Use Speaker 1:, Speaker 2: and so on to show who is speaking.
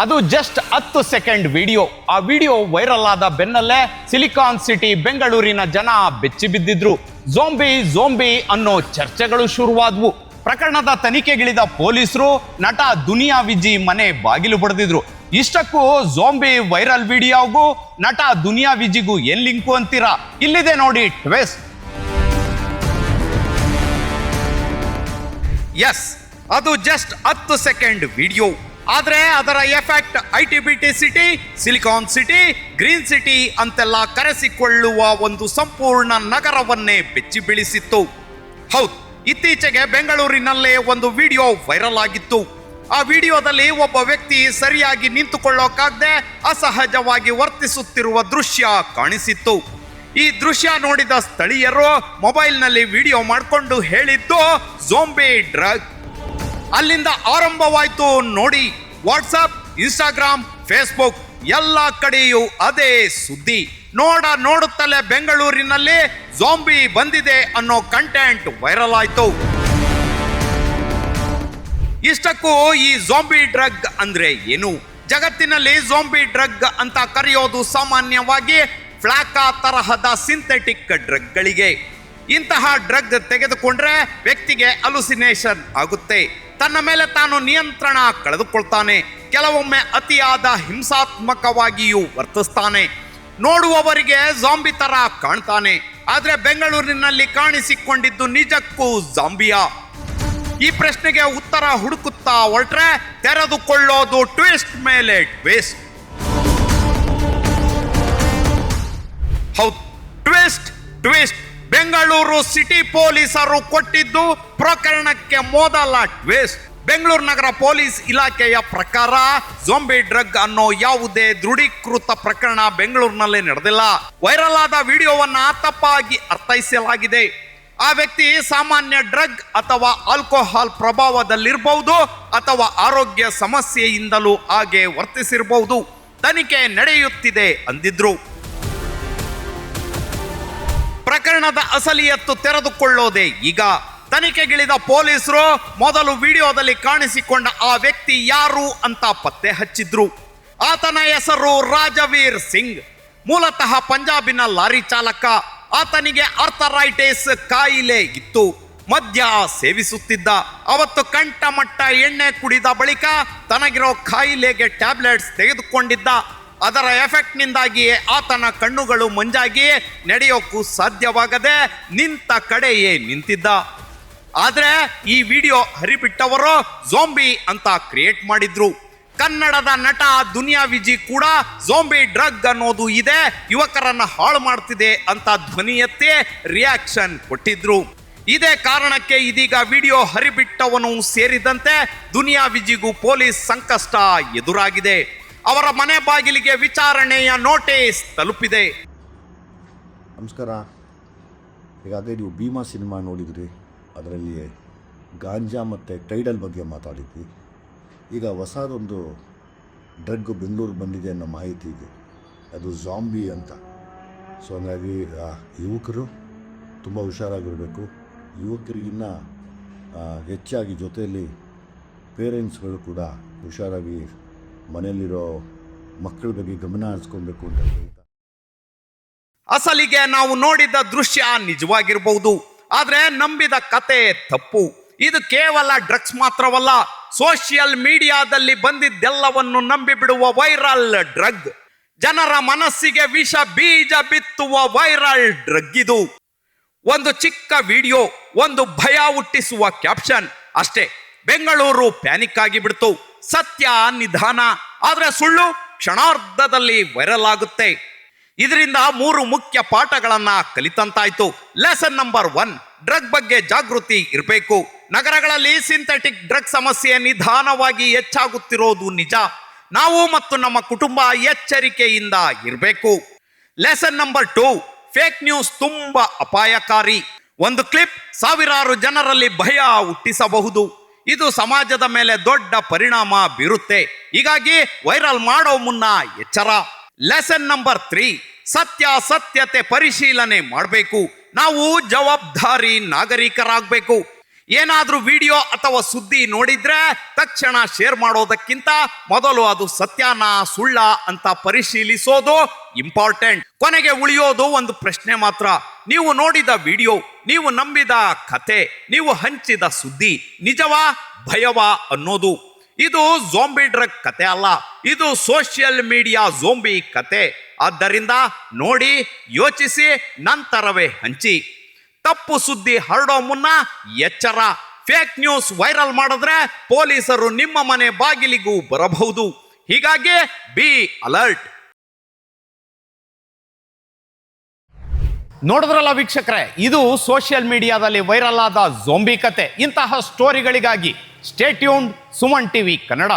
Speaker 1: ಅದು just 10 second video. ಆ video viral ಆದ ಬೆನ್ನಲ್ಲೇ ಸಿಲಿಕಾನ್ ಸಿಟಿ ಬೆಂಗಳೂರಿನ ಜನ ಬೆಚ್ಚಿ ಬಿದ್ದಿದ್ರು. ಝೋಂಬಿ ಅನ್ನೋ ಚರ್ಚೆಗಳು ಶುರುವಾದ್ವು. ಪ್ರಕರಣದ ತನಿಖೆಗಿಳಿದ ಪೊಲೀಸರು ನಟ ದುನಿಯಾ ವಿಜಿ ಮನೆ ಬಾಗಿಲು ಬಡಿದಿದ್ರು. ಇಷ್ಟಕ್ಕೂ ಝೋಂಬಿ ವೈರಲ್ ವಿಡಿಯೋಗೂ ನಟ ದುನಿಯಾ ವಿಜಿಗೂ ಏನ್ ಲಿಂಕು ಅಂತೀರಾ? ಇಲ್ಲಿದೆ ನೋಡಿ ಟ್ವಿಸ್ಟ್. ಎಸ್, ಅದು ಜಸ್ಟ್ 10 ಸೆಕೆಂಡ್ ವಿಡಿಯೋ. ಆದ್ರೆ ಅದರ effect ITBT city, silicon city, green city ಅಂತೆಲ್ಲ ಕರೆಸಿಕೊಳ್ಳುವ ಒಂದು ಸಂಪೂರ್ಣ ನಗರವನ್ನೇ ಬೆಚ್ಚಿ ಬೀಳಿಸಿತ್ತು. ಹೌದು, ಇತ್ತೀಚೆಗೆ ಬೆಂಗಳೂರಿನಲ್ಲೇ ಒಂದು ವಿಡಿಯೋ ವೈರಲ್ ಆಗಿತ್ತು. ಆ ವಿಡಿಯೋದಲ್ಲಿ ಒಬ್ಬ ವ್ಯಕ್ತಿ ಸರಿಯಾಗಿ ನಿಂತುಕೊಳ್ಳೋಕಾಗದೆ ಅಸಹಜವಾಗಿ ವರ್ತಿಸುತ್ತಿರುವ ದೃಶ್ಯ ಕಾಣಿಸಿತ್ತು. ಈ ದೃಶ್ಯ ನೋಡಿದ ಸ್ಥಳೀಯರು ಮೊಬೈಲ್ನಲ್ಲಿ ವಿಡಿಯೋ ಮಾಡಿಕೊಂಡು ಹೇಳಿದ್ದು ಝೋಂಬಿ ಡ್ರಗ್. ಅಲ್ಲಿಂದ ಆರಂಭವಾಯ್ತು ನೋಡಿ. ವಾಟ್ಸಪ್, ಇನ್ಸ್ಟಾಗ್ರಾಮ್, ಫೇಸ್ಬುಕ್ ಎಲ್ಲ ಕಡೆಯೂ ಅದೇ ಸುದ್ದಿ. ನೋಡುತ್ತಲೇ ಬೆಂಗಳೂರಿನಲ್ಲಿ ಝೋಂಬಿ ಬಂದಿದೆ ಅನ್ನೋ ಕಂಟೆಂಟ್ ವೈರಲ್ ಆಯ್ತು. ಇಷ್ಟಕ್ಕೂ ಈ ಝೋಂಬಿ ಡ್ರಗ್ ಅಂದ್ರೆ ಏನು? ಜಗತ್ತಿನಲ್ಲಿ ಝೋಂಬಿ ಡ್ರಗ್ ಅಂತ ಕರೆಯೋದು ಸಾಮಾನ್ಯವಾಗಿ ಫ್ಲಾಕಾ ತರಹದ ಸಿಂಥೆಟಿಕ್ ಡ್ರಗ್ಗಳಿಗೆ. ಇಂತಹ ಡ್ರಗ್ ತೆಗೆದುಕೊಂಡ್ರೆ ವ್ಯಕ್ತಿಗೆ ಅಲುಸಿನೇಷನ್ ಆಗುತ್ತೆ, ತನ್ನ ಮೇಲೆ ತಾನು ನಿಯಂತ್ರಣ ಕಳೆದುಕೊಳ್ತಾನೆ, ಕೆಲವೊಮ್ಮೆ ಅತಿಯಾದ ಹಿಂಸಾತ್ಮಕವಾಗಿಯೂ ವರ್ತಿಸ್ತಾನೆ, ನೋಡುವವರಿಗೆ ಝಾಂಬಿ ತರ ಕಾಣ್ತಾನೆ. ಆದ್ರೆ ಬೆಂಗಳೂರಿನಲ್ಲಿ ಕಾಣಿಸಿಕೊಂಡಿದ್ದು ನಿಜಕ್ಕೂ ಝಾಂಬಿಯಾ? ಈ ಪ್ರಶ್ನೆಗೆ ಉತ್ತರ ಹುಡುಕುತ್ತಾ ಹೊರಟ್ರೆ ತೆರೆದುಕೊಳ್ಳೋದು ಟ್ವಿಸ್ಟ್ ಮೇಲೆ ಟ್ವಿಸ್ಟ್. ಹೌದು, ಟ್ವಿಸ್ಟ್. ಬೆಂಗಳೂರು ಸಿಟಿ ಪೊಲೀಸರು ಕೊಟ್ಟಿದ್ದು ಪ್ರಕರಣಕ್ಕೆ ಮೊದಲ ಟ್ವಿಸ್ಟ್. ಬೆಂಗಳೂರು ನಗರ ಪೊಲೀಸ್ ಇಲಾಖೆಯ ಪ್ರಕಾರ ಝೋಂಬಿ ಡ್ರಗ್ ಅನ್ನೋ ಯಾವುದೇ ದೃಢೀಕೃತ ಪ್ರಕರಣ ಬೆಂಗಳೂರಿನಲ್ಲಿ ನಡೆದಿಲ್ಲ. ವೈರಲ್ ಆದ ವಿಡಿಯೋವನ್ನ ತಪ್ಪಾಗಿ ಅರ್ಥೈಸಲಾಗಿದೆ. ಆ ವ್ಯಕ್ತಿ ಸಾಮಾನ್ಯ ಡ್ರಗ್ ಅಥವಾ ಆಲ್ಕೋಹಾಲ್ ಪ್ರಭಾವದಲ್ಲಿರಬಹುದು ಅಥವಾ ಆರೋಗ್ಯ ಸಮಸ್ಯೆಯಿಂದಲೂ ಹಾಗೆ ವರ್ತಿಸಿರಬಹುದು. ತನಿಖೆ ನಡೆಯುತ್ತಿದೆ ಅಂದಿದ್ರು. ಪ್ರಕರಣದ ಅಸಲಿಯತ್ತು ತೆರೆದುಕೊಳ್ಳೋದೆ ಈಗ. ತನಿಖೆಗಿಳಿದ ಪೊಲೀಸರು ಮೊದಲು ವಿಡಿಯೋದಲ್ಲಿ ಕಾಣಿಸಿಕೊಂಡ ಆ ವ್ಯಕ್ತಿ ಯಾರು ಅಂತ ಪತ್ತೆ ಹಚ್ಚಿದ್ರು. ಆತನ ಹೆಸರು ರಾಜವೀರ್ ಸಿಂಗ್. ಮೂಲತಃ ಪಂಜಾಬಿನ ಲಾರಿ ಚಾಲಕ. ಆತನಿಗೆ ಆರ್ಥರೈಟಿಸ್ ಕಾಯಿಲೆ ಇತ್ತು. ಮದ್ಯ ಸೇವಿಸುತ್ತಿದ್ದ. ಅವತ್ತು ಕಂಠಮಟ್ಟ ಎಣ್ಣೆ ಕುಡಿದ ಬಳಿಕ ತನಗಿರೋ ಕಾಯಿಲೆಗೆ ಟ್ಯಾಬ್ಲೆಟ್ಸ್ ತೆಗೆದುಕೊಂಡಿದ್ದ. ಅದರ ಎಫೆಕ್ಟ್ ನಿಂದಾಗಿಯೇ ಆತನ ಕಣ್ಣುಗಳು ಮಂಜಾಗಿ ನಡೆಯೋಕ್ಕೂ ಸಾಧ್ಯವಾಗದೆ ನಿಂತ ಕಡೆಯೇ ನಿಂತಿದ್ದ. ಆದ್ರೆ ಈ ವಿಡಿಯೋ ಹರಿಬಿಟ್ಟವರು ಝೋಂಬಿ ಅಂತ ಕ್ರಿಯೇಟ್ ಮಾಡಿದ್ರು. ಕನ್ನಡದ ನಟ ದುನಿಯಾ ವಿಜಿ ಕೂಡ ಝೋಂಬಿ ಡ್ರಗ್ ಅನ್ನೋದು ಇದೆ, ಯುವಕರನ್ನ ಹಾಳು ಮಾಡ್ತಿದೆ ಅಂತ ಧ್ವನಿ ಎತ್ತಿ ರಿಯಾಕ್ಷನ್ ಕೊಟ್ಟಿದ್ರು. ಇದೇ ಕಾರಣಕ್ಕೆ ಇದೀಗ ವಿಡಿಯೋ ಹರಿಬಿಟ್ಟವನು ಸೇರಿದಂತೆ ದುನಿಯಾ ವಿಜಿಗೂ ಪೊಲೀಸ್ ಸಂಕಷ್ಟ ಎದುರಾಗಿದೆ. ಅವರ ಮನೆ ಬಾಗಿಲಿಗೆ ವಿಚಾರಣೆಯ ನೋಟಿಸ್ ತಲುಪಿದೆ.
Speaker 2: ನಮಸ್ಕಾರ. ಈಗಾಗಲೇ ನೀವು ಭೀಮಾ ಸಿನಿಮಾ ನೋಡಿದ್ರಿ. ಅದರಲ್ಲಿ ಗಾಂಜಾ ಮತ್ತು ಟೈಡಲ್ ಬಗ್ಗೆ ಮಾತಾಡಿದ್ವಿ. ಈಗ ಹೊಸದೊಂದು ಡ್ರಗ್ ಬೆಂಗಳೂರು ಬಂದಿದೆ ಅನ್ನೋ ಮಾಹಿತಿ ಇದೆ. ಅದು ಝಾಂಬಿ ಅಂತ. ಸೊ ಹಾಗಾಗಿ ಯುವಕರು ತುಂಬ ಹುಷಾರಾಗಿರಬೇಕು. ಯುವಕರಿಗಿನ್ನ ಹೆಚ್ಚಾಗಿ ಜೊತೆಯಲ್ಲಿ ಪೇರೆಂಟ್ಸ್ಗಳು ಕೂಡ ಹುಷಾರಾಗಿ ಮನೆಯಲ್ಲಿರೋ ಮಕ್ಕಳ ಬಗ್ಗೆ ಗಮನ ಹರಿಸ್ಕೊಬೇಕು ಅಂತ ಹೇಳ್ತಾ,
Speaker 1: ಅಸಲಿಗೆ ನಾವು ನೋಡಿದ ದೃಶ್ಯ ನಿಜವಾಗಿರಬಹುದು, ಆದ್ರೆ ನಂಬಿದ ಕತೆ ತಪ್ಪು. ಇದು ಕೇವಲ ಡ್ರಗ್ಸ್ ಮಾತ್ರವಲ್ಲ, ಸೋಷಿಯಲ್ ಮೀಡಿಯಾದಲ್ಲಿ ಬಂದಿದ್ದೆಲ್ಲವನ್ನು ನಂಬಿಬಿಡುವ ವೈರಲ್ ಡ್ರಗ್. ಜನರ ಮನಸ್ಸಿಗೆ ವಿಷ ಬೀಜ ಬಿತ್ತುವ ವೈರಲ್ ಡ್ರಗ್ ಇದು. ಒಂದು ಚಿಕ್ಕ ವಿಡಿಯೋ, ಒಂದು ಭಯ ಹುಟ್ಟಿಸುವ ಕ್ಯಾಪ್ಷನ್ ಅಷ್ಟೇ ಬೆಂಗಳೂರು ಪ್ಯಾನಿಕ್ ಆಗಿ ಬಿಡ್ತು. ಸತ್ಯ ನಿಧಾನ, ಆದ್ರೆ ಸುಳ್ಳು ಕ್ಷಣಾರ್ಧದಲ್ಲಿ ವೈರಲ್ ಆಗುತ್ತೆ. ಇದರಿಂದ 3 ಮುಖ್ಯ ಪಾಠಗಳನ್ನ ಕಲಿತಂತಾಯ್ತು. ಲೆಸನ್ ನಂಬರ್ 1, ಡ್ರಗ್ ಬಗ್ಗೆ ಜಾಗೃತಿ ಇರಬೇಕು. ನಗರಗಳಲ್ಲಿ ಸಿಂಥೆಟಿಕ್ ಡ್ರಗ್ ಸಮಸ್ಯೆ ನಿಧಾನವಾಗಿ ಹೆಚ್ಚಾಗುತ್ತಿರೋದು ನಿಜ. ನಾವು ಮತ್ತು ನಮ್ಮ ಕುಟುಂಬ ಎಚ್ಚರಿಕೆಯಿಂದ ಇರಬೇಕು. ಲೆಸನ್ ನಂಬರ್ 2, ಫೇಕ್ ನ್ಯೂಸ್ ತುಂಬಾ ಅಪಾಯಕಾರಿ. ಒಂದು ಕ್ಲಿಪ್ ಸಾವಿರಾರು ಜನರಲ್ಲಿ ಭಯ ಹುಟ್ಟಿಸಬಹುದು. ಇದು ಸಮಾಜದ ಮೇಲೆ ದೊಡ್ಡ ಪರಿಣಾಮ ಬೀರುತ್ತೆ. ಹೀಗಾಗಿ ವೈರಲ್ ಮಾಡೋ ಮುನ್ನ ಎಚ್ಚರ. ಲೆಸನ್ ನಂಬರ್ 3, ಸತ್ಯತೆ ಪರಿಶೀಲನೆ ಮಾಡಬೇಕು. ನಾವು ಜವಾಬ್ದಾರಿ ನಾಗರಿಕರಾಗಬೇಕು. ಏನಾದ್ರೂ ವಿಡಿಯೋ ಅಥವಾ ಸುದ್ದಿ ನೋಡಿದ್ರೆ ತಕ್ಷಣ ಶೇರ್ ಮಾಡೋದಕ್ಕಿಂತ ಮೊದಲು ಅದು ಸತ್ಯನಾ ಸುಳ್ಳ ಅಂತ ಪರಿಶೀಲಿಸೋದು ಇಂಪಾರ್ಟೆಂಟ್. ಕೊನೆಗೆ ಉಳಿಯೋದು ಒಂದು ಪ್ರಶ್ನೆ ಮಾತ್ರ: ನೀವು ನೋಡಿದ ವಿಡಿಯೋ, ನೀವು ನಂಬಿದ ಕತೆ, ನೀವು ಹಂಚಿದ ಸುದ್ದಿ ನಿಜವಾ ಭಯವಾ ಅನ್ನೋದು. ಇದು ಝೋಂಬಿ ಡ್ರಗ್ ಕತೆ ಅಲ್ಲ, ಇದು ಸೋಷಿಯಲ್ ಮೀಡಿಯಾ ಝೋಂಬಿ ಕತೆ. ಆದ್ದರಿಂದ ನೋಡಿ, ಯೋಚಿಸಿ, ನಂತರವೇ ಹಂಚಿ. ತಪ್ಪು ಸುದ್ದಿ ಹರಡೋ ಮುನ್ನ ಎಚ್ಚರ. ಫೇಕ್ ನ್ಯೂಸ್ ವೈರಲ್ ಮಾಡಿದ್ರೆ ಪೊಲೀಸರು ನಿಮ್ಮ ಮನೆ ಬಾಗಿಲಿಗೂ ಬರಬಹುದು. ಹೀಗಾಗಿ ಬಿ ಅಲರ್ಟ್. ನೋಡಿದ್ರಲ್ಲ ವೀಕ್ಷಕರೇ, ಇದು ಸೋಷಿಯಲ್ ಮೀಡಿಯಾದಲ್ಲಿ ವೈರಲ್ ಆದ ಝೋಂಬಿ ಕತೆ. ಇಂತಹ ಸ್ಟೋರಿಗಳಿಗಾಗಿ stay tuned Suman TV Kannada.